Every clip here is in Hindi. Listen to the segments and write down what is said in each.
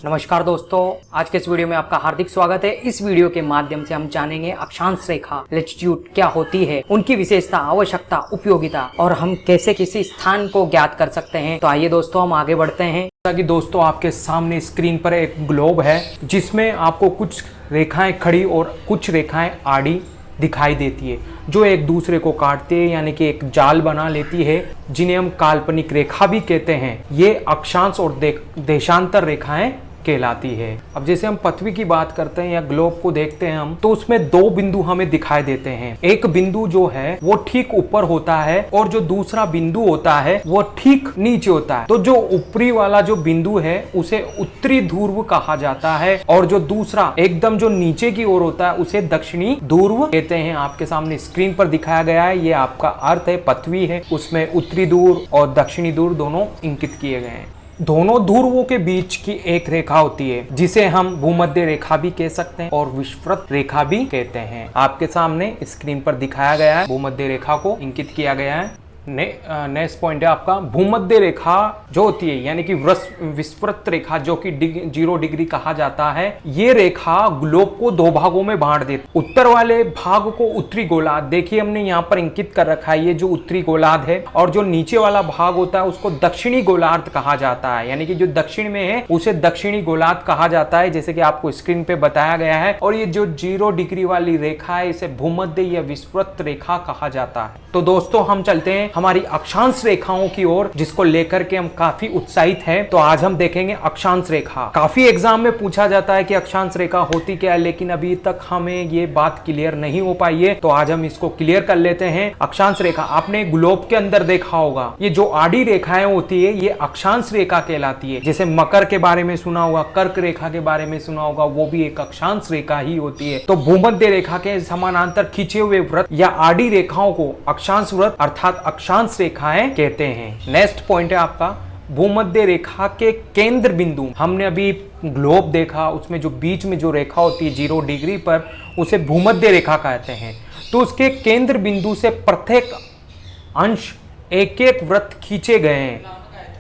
नमस्कार दोस्तों, आज के इस वीडियो में आपका हार्दिक स्वागत है। इस वीडियो के माध्यम से हम जानेंगे अक्षांश रेखा लैटिट्यूड क्या होती है, उनकी विशेषता, आवश्यकता, उपयोगिता और हम कैसे किसी स्थान को ज्ञात कर सकते हैं। तो आइए दोस्तों हम आगे बढ़ते हैं। जैसा कि दोस्तों आपके सामने स्क्रीन पर एक ग्लोब है जिसमें आपको कुछ रेखाएं खड़ी और कुछ रेखाएं आड़ी दिखाई देती है जो एक दूसरे को काटते हैं, यानी कि एक जाल बना लेती है, जिन्हें हम काल्पनिक रेखा भी कहते हैं। ये अक्षांश और देशांतर रेखाएं कहलाती है। अब जैसे हम पृथ्वी की बात करते हैं या ग्लोब को देखते हैं हम, तो उसमें दो बिंदु हमें दिखाई देते हैं। एक बिंदु जो है वो ठीक ऊपर होता है और जो दूसरा बिंदु होता है वो ठीक नीचे होता है। तो जो ऊपरी वाला जो बिंदु है उसे उत्तरी ध्रुव कहा जाता है और जो दूसरा एकदम जो नीचे की ओर होता है उसे दक्षिणी ध्रुव कहते हैं। आपके सामने स्क्रीन पर दिखाया गया है, ये आपका अर्थ है, पृथ्वी है, उसमें उत्तरी ध्रुव और दक्षिणी ध्रुव दोनों इंकित किए गए हैं। दोनों ध्रुवों के बीच की एक रेखा होती है जिसे हम भूमध्य रेखा भी कह सकते हैं और विषुववृत्त रेखा भी कहते हैं। आपके सामने स्क्रीन पर दिखाया गया है, भूमध्य रेखा को इंकित किया गया है। नेक्स्ट पॉइंट है आपका भूमध्य रेखा जो होती है, यानी कि विषुववृत्त रेखा जो कि 0 डिग्री कहा जाता है। ये रेखा ग्लोब को दो भागों में बांट देती। उत्तर वाले भाग को उत्तरी गोलार्ध, देखिए हमने यहाँ पर इंकित कर रखा है, ये जो उत्तरी गोलार्ध है, और जो नीचे वाला भाग होता है उसको दक्षिणी गोलार्ध कहा जाता है, यानी कि जो दक्षिण में है उसे दक्षिणी गोलार्ध कहा जाता है, जैसे कि आपको स्क्रीन पे बताया गया है। और ये जो 0 डिग्री वाली रेखा है इसे भूमध्य या विषुववृत्त रेखा कहा जाता है। तो दोस्तों हम चलते हैं हमारी अक्षांश रेखाओं की ओर, जिसको लेकर के हम काफी उत्साहित हैं। तो आज हम देखेंगे अक्षांश रेखा। काफी एग्जाम में पूछा जाता है कि अक्षांश रेखा होती क्या है, लेकिन अभी तक हमें ये बात क्लियर नहीं हो पाई है, तो आज हम इसको क्लियर कर लेते हैं। अक्षांश रेखा आपने ग्लोब के अंदर देखा होगा, ये जो आड़ी रेखाएं होती है ये अक्षांश रेखा कहलाती है। जैसे मकर के बारे में सुना होगा, कर्क रेखा के बारे में सुना होगा, वो भी एक अक्षांश रेखा ही होती है। तो भूमध्य रेखा के समानांतर खींचे हुए वृत्त या आड़ी रेखाओं को अक्षांश वृत्त अर्थात अक्षांश रेखाएं कहते हैं। नेक्स्ट पॉइंट है आपका भूमध्य रेखा के केंद्र बिंदु। हमने अभी ग्लोब देखा, उसमें जो बीच में जो रेखा होती है 0 डिग्री पर, उसे भूमध्य रेखा कहते हैं। तो उसके केंद्र बिंदु से प्रत्येक अंश एक एक वृत्त खींचे गए हैं,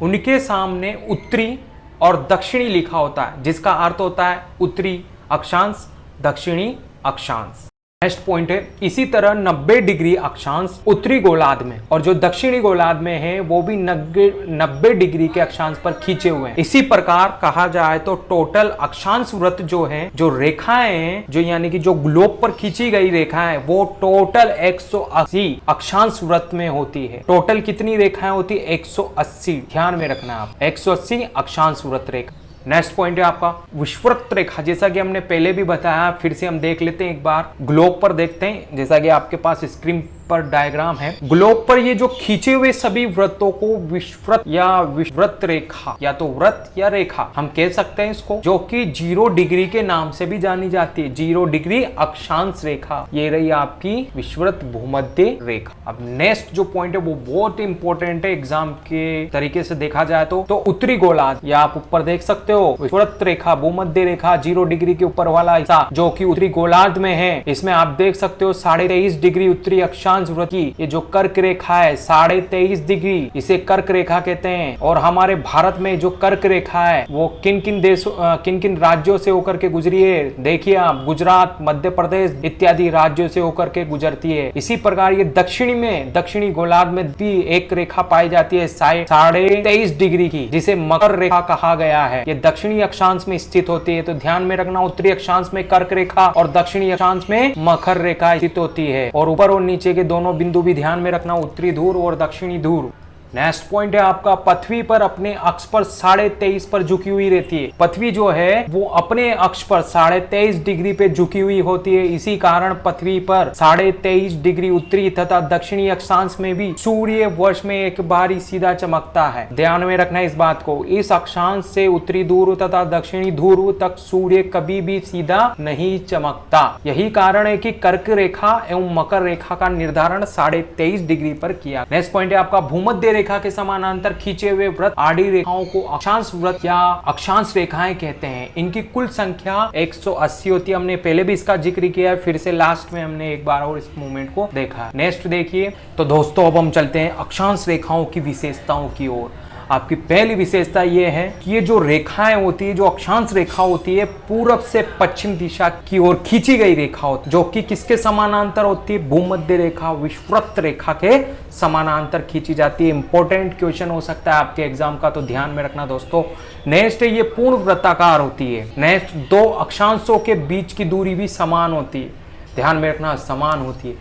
उनके सामने उत्तरी और दक्षिणी लिखा होता है, जिसका अर्थ होता है उत्तरी अक्षांश, दक्षिणी अक्षांश। नेक्स्ट पॉइंट है इसी तरह 90 डिग्री अक्षांश उत्तरी गोलार्ध में और जो दक्षिणी गोलार्ध में है वो भी 90 डिग्री के अक्षांश पर खींचे हुए हैं। इसी प्रकार कहा जाए तो टोटल अक्षांश वृत्त जो है, जो रेखाएं हैं, जो यानी कि जो ग्लोब पर खींची गई रेखाएं, वो टोटल 180 अक्षांश वृत्त में होती है। टोटल कितनी रेखाएं होती है? 180। ध्यान में रखना आप, 180 अक्षांश वृत्त रेखा। नेक्स्ट पॉइंट है आपका विषुववृत्त रेखा। जैसा कि हमने पहले भी बताया, फिर से हम देख लेते हैं एक बार, ग्लोब पर देखते हैं। जैसा कि आपके पास स्क्रीन पर डायग्राम है, ग्लोब पर ये जो खींचे हुए सभी वृत्तों को विषुववृत्त या विषुववृत्त रेखा या तो वृत्त या रेखा हम कह सकते हैं इसको, जो कि 0 डिग्री के नाम से भी जानी जाती है। 0 डिग्री अक्षांश रेखा, ये रही आपकी विषुववृत्त भूमध्य रेखा। अब नेक्स्ट जो पॉइंट है वो बहुत इंपॉर्टेंट है एग्जाम के तरीके से देखा जाए तो उत्तरी गोलार्ध, या आप ऊपर देख सकते हो विषुववृत्त रेखा, भूमध्य रेखा, 0 डिग्री के ऊपर वाला हिस्सा जो कि उत्तरी गोलार्ध में है, इसमें आप देख सकते हो 23.5 डिग्री उत्तरी अक्षांश वृत्त की ये जो कर्क रेखा है 23.5 डिग्री, इसे कर्क रेखा कहते हैं। और हमारे भारत में जो कर्क रेखा है वो किन किन राज्यों से होकर के गुजरी है? देखिए आप, गुजरात, मध्य प्रदेश इत्यादि राज्यों से होकर के गुजरती है। इसी प्रकार ये दक्षिणी में, दक्षिणी गोलार्ध में भी एक रेखा पाई जाती है 23.5 डिग्री की, जिसे मकर रेखा कहा गया है। ये दक्षिणी अक्षांश में स्थित होती है। तो ध्यान में रखना, उत्तरी अक्षांश में कर्क रेखा और दक्षिणी अक्षांश में मकर रेखा स्थित होती है। और ऊपर और नीचे के दोनों बिंदु भी ध्यान में रखना, उत्तरी ध्रुव और दक्षिणी ध्रुव। नेक्स्ट पॉइंट है आपका पृथ्वी पर अपने अक्ष पर 23.5 पर झुकी हुई रहती है। पृथ्वी जो है वो अपने अक्ष पर 23.5 डिग्री पे झुकी हुई होती है। इसी कारण पृथ्वी पर 23.5 डिग्री उत्तरी तथा दक्षिणी अक्षांश में भी सूर्य वर्ष में एक बार ही सीधा चमकता है। ध्यान में रखना इस बात को, इस अक्षांश से उत्तरी ध्रुव तथा दक्षिणी ध्रुव तक सूर्य कभी भी सीधा नहीं चमकता। यही कारण है कि कर्क रेखा एवं मकर रेखा का निर्धारण 23.5 डिग्री पर किया। नेक्स्ट पॉइंट है आपका भूमध्य रेखा के समानांतर खींचे हुए वृत्त आड़ी रेखाओं को अक्षांश वृत्त या अक्षांश रेखाएं कहते हैं। इनकी कुल संख्या 180 होती है। हमने पहले भी इसका जिक्र किया है, फिर से लास्ट में हमने एक बार और इस मूवमेंट को देखा। नेक्स्ट देखिए, तो दोस्तों अब हम चलते हैं अक्षांश रेखाओं की विशेषताओं की ओर। आपकी पहली विशेषता ये है कि ये जो रेखाएं होती है, जो अक्षांश रेखा होती है, पूरब से पश्चिम दिशा की ओर खींची गई रेखा होती है, जो कि किसके समानांतर होती है? भूमध्य रेखा, विषुवृत्त रेखा के समानांतर खींची जाती है। इंपॉर्टेंट क्वेश्चन हो सकता है आपके एग्जाम का, तो ध्यान में रखना दोस्तों। नेक्स्ट है ये पूर्ण वृत्ताकार होती है। नेक्स्ट, दो अक्षांशों के बीच की दूरी भी समान होती है, ध्यान में रखना, समान होती है।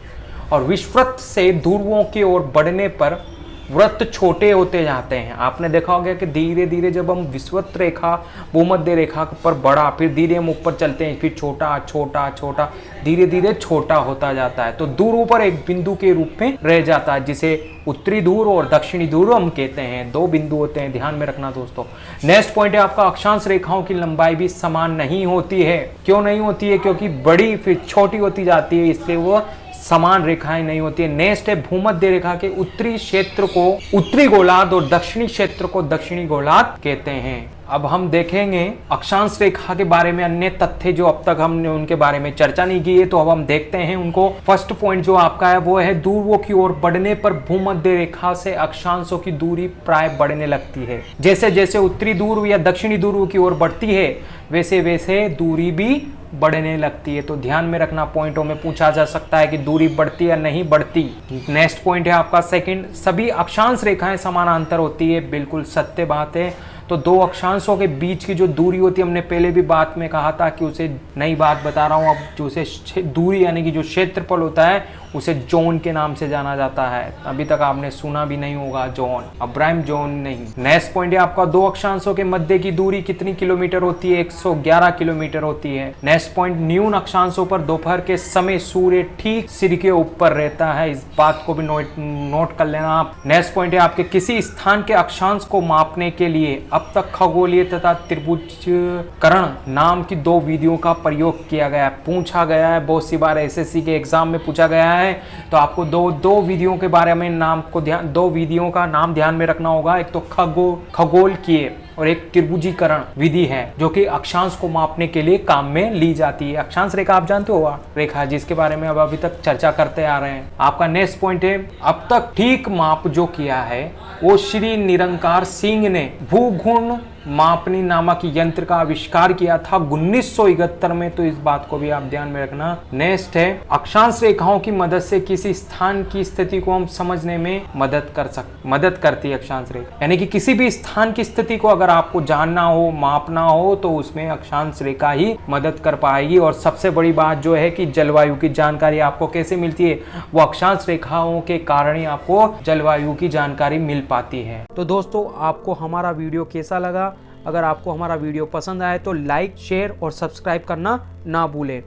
और विषुवृत्त से ध्रुवों की ओर बढ़ने पर वृत्त छोटे होते जाते हैं। आपने देखा होगा कि धीरे धीरे जब हम विषुवृत्त रेखा, भूमध्य रेखा पर बढ़ा, फिर धीरे हम ऊपर चलते हैं, फिर छोटा छोटा छोटा धीरे धीरे छोटा होता जाता है, तो ध्रुव पर एक बिंदु के रूप में रह जाता है, जिसे उत्तरी ध्रुव और दक्षिणी ध्रुव हम कहते हैं। दो बिंदु होते हैं, ध्यान में रखना दोस्तों। नेक्स्ट पॉइंट है आपका, अक्षांश रेखाओं की लंबाई भी समान नहीं होती है। क्यों नहीं होती है? क्योंकि बड़ी फिर छोटी होती जाती है, इसलिए वो समान रेखाएं नहीं होती है। नेक्स्ट है भूमध्य रेखा के उत्तरी क्षेत्र को उत्तरी गोलार्ध और दक्षिणी क्षेत्र को दक्षिणी गोलार्ध कहते हैं। अब हम देखेंगे अक्षांश रेखा के बारे में अन्य तथ्य जो अब तक हमने उनके बारे में चर्चा नहीं की है, तो अब हम देखते हैं उनको। फर्स्ट पॉइंट जो आपका है वो है, ध्रुवों की ओर बढ़ने पर भूमध्य रेखा से अक्षांशों की दूरी प्राय बढ़ने लगती है। जैसे जैसे उत्तरी ध्रुव या दक्षिणी ध्रुव की ओर बढ़ती है, वैसे वैसे दूरी भी बढ़ने लगती है। तो ध्यान में रखना, पॉइंटों में पूछा जा सकता है कि दूरी बढ़ती या नहीं बढ़ती। नेक्स्ट पॉइंट है आपका सेकंड, सभी अक्षांश रेखाएं समानांतर होती है। बिल्कुल सत्य बात है। तो दो अक्षांशों के बीच की जो दूरी होती है, हमने पहले भी बात में कहा था कि उसे नई बात बता रहा हूं अब, जो उसे दूरी यानी कि जो क्षेत्रफल होता है उसे जोन के नाम से जाना जाता है। अभी तक आपने सुना भी नहीं होगा जोन, अब्राहम जोन नहीं। नेक्स्ट पॉइंट है आपका, दो अक्षांशों के मध्य की दूरी कितनी किलोमीटर होती है? 111 किलोमीटर होती है। नेक्स्ट पॉइंट, न्यून अक्षांशों पर दोपहर के समय सूर्य ठीक सिर के ऊपर रहता है। इस बात को भी नोट कर लेना आप। नेक्स्ट पॉइंट है आपके, किसी स्थान के अक्षांश को मापने के लिए अब तक खगोलीय तथा त्रिभुजकरण नाम की दो विधियों का प्रयोग किया गया है। पूछा गया है बहुत सी बार, एसएससी के एग्जाम में पूछा गया है, तो आपको दो विधियों के बारे में दो विधियों का नाम ध्यान में रखना होगा। एक तो खगोलकीय और एक त्रिभुजीकरण विधि है, जो कि अक्षांश को मापने के लिए काम में ली जाती है। अक्षांश रेखा आप जानते हो, रेखा जिसके बारे में अब अभी तक चर्चा करते आ रहे हैं। आपका नेक्स्ट पॉइंट है, अब तक ठीक माप जो किया है वो श्री निरंकार सिंह ने भूगुण मापनी नामक यंत्र का आविष्कार किया था 1971 में, तो इस बात को भी आप ध्यान में रखना। नेक्स्ट है, अक्षांश रेखाओं की मदद से किसी स्थान की स्थिति को हम समझने में मदद करती है अक्षांश रेखा, यानी कि किसी भी स्थान की स्थिति को अगर आपको जानना हो, मापना हो, तो उसमें अक्षांश रेखा ही मदद कर पाएगी। और सबसे बड़ी बात जो है कि जलवायु की जानकारी आपको कैसे मिलती है, वो अक्षांश रेखाओं के कारण ही आपको जलवायु की जानकारी मिल पाती है। तो दोस्तों, आपको हमारा वीडियो कैसा लगा? अगर आपको हमारा वीडियो पसंद आए तो लाइक, शेयर और सब्सक्राइब करना ना भूलें।